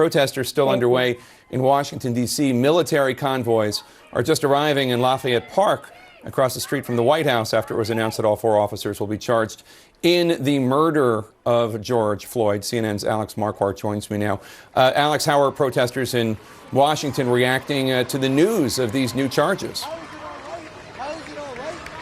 protesters still underway in Washington, D.C. Military convoys are just arriving in Lafayette Park across the street from the White House after it was announced that all 4 officers will be charged in the murder of George Floyd. CNN's Alex Marquardt joins me now. Alex, how are protesters in Washington reacting to the news of these new charges?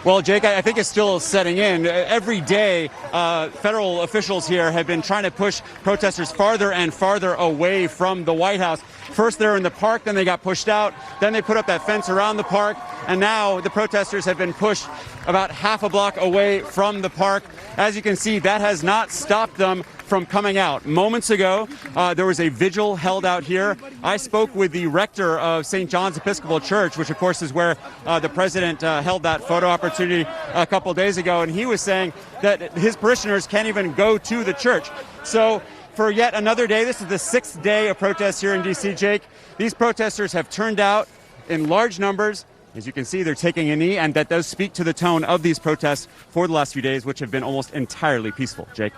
Well, Jake, I think it's still setting in. Every day, federal officials here have been trying to push protesters farther and farther away from the White House. First, they're in the park, then they got pushed out, then they put up that fence around the park, and now the protesters have been pushed about half a block away from the park. As you can see, that has not stopped them from coming out. Moments ago, there was a vigil held out here. I spoke with the rector of St. John's Episcopal Church, which of course is where the president held that photo opportunity a couple days ago, and he was saying that his parishioners can't even go to the church. So for yet another day, this is the 6th day of protests here in D.C., Jake. These protesters have turned out in large numbers. As you can see, they're taking a knee, and that does speak to the tone of these protests for the last few days, which have been almost entirely peaceful. Jake.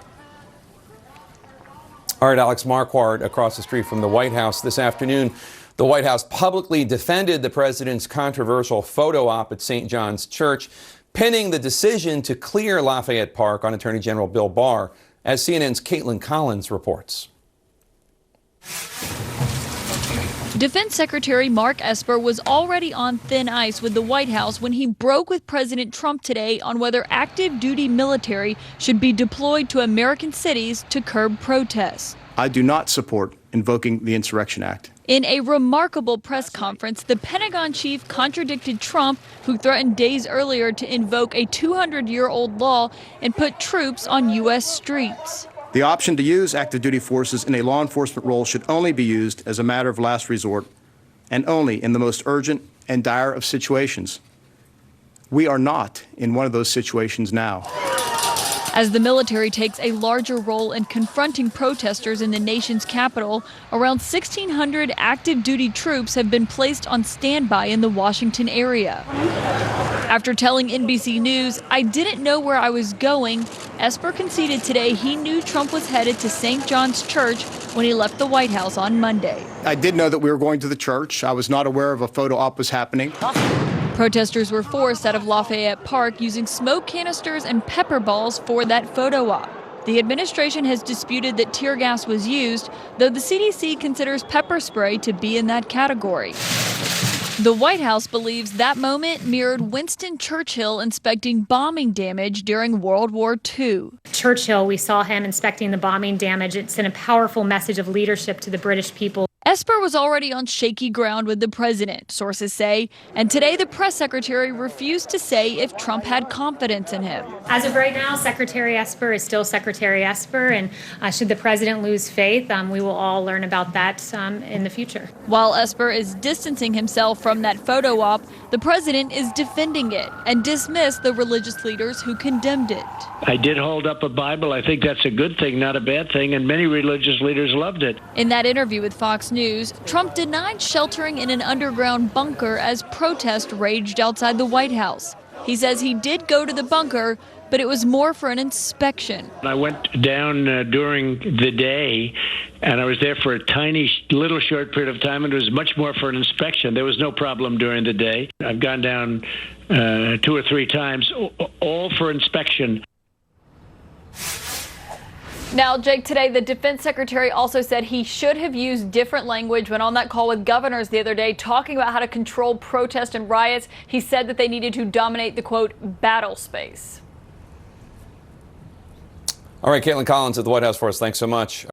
All right, Alex Marquardt across the street from the White House this afternoon. The White House publicly defended the president's controversial photo op at St. John's Church, pinning the decision to clear Lafayette Park on Attorney General Bill Barr, as CNN's Caitlin Collins reports. Defense Secretary Mark Esper was already on thin ice with the White House when he broke with President Trump today on whether active duty military should be deployed to American cities to curb protests. I do not support invoking the Insurrection Act. In a remarkable press conference, the Pentagon chief contradicted Trump, who threatened days earlier to invoke a 200-year-old law and put troops on U.S. streets. The option to use active duty forces in a law enforcement role should only be used as a matter of last resort and only in the most urgent and dire of situations. We are not in one of those situations now. As the military takes a larger role in confronting protesters in the nation's capital, around 1,600 active duty troops have been placed on standby in the Washington area. After telling NBC News, "I didn't know where I was going," Esper conceded today he knew Trump was headed to St. John's Church when he left the White House on Monday. I did know that we were going to the church. I was not aware of a photo op was happening. Protesters were forced out of Lafayette Park using smoke canisters and pepper balls for that photo op. The administration has disputed that tear gas was used, though the CDC considers pepper spray to be in that category. The White House believes that moment mirrored Winston Churchill inspecting bombing damage during World War II. Churchill, we saw him inspecting the bombing damage. It sent a powerful message of leadership to the British people. Esper was already on shaky ground with the president, sources say, and today the press secretary refused to say if Trump had confidence in him. As of right now, Secretary Esper is still Secretary Esper, and should the president lose faith, we will all learn about that in the future. While Esper is distancing himself from that photo op, the president is defending it and dismissed the religious leaders who condemned it. I did hold up a Bible. I think that's a good thing, not a bad thing, and many religious leaders loved it. In that interview with Fox News, Trump denied sheltering in an underground bunker as protests raged outside the White House. He says he did go to the bunker, but it was more for an inspection. I went down during the day, and I was there for a tiny, little short period of time, and it was much more for an inspection. There was no problem during the day. I've gone down 2 or 3 times, all for inspection. Now, Jake, today the defense secretary also said he should have used different language when on that call with governors the other day talking about how to control protest and riots. He said that they needed to dominate the, quote, battle space. All right, Caitlin Collins at the White House for us. Thanks so much.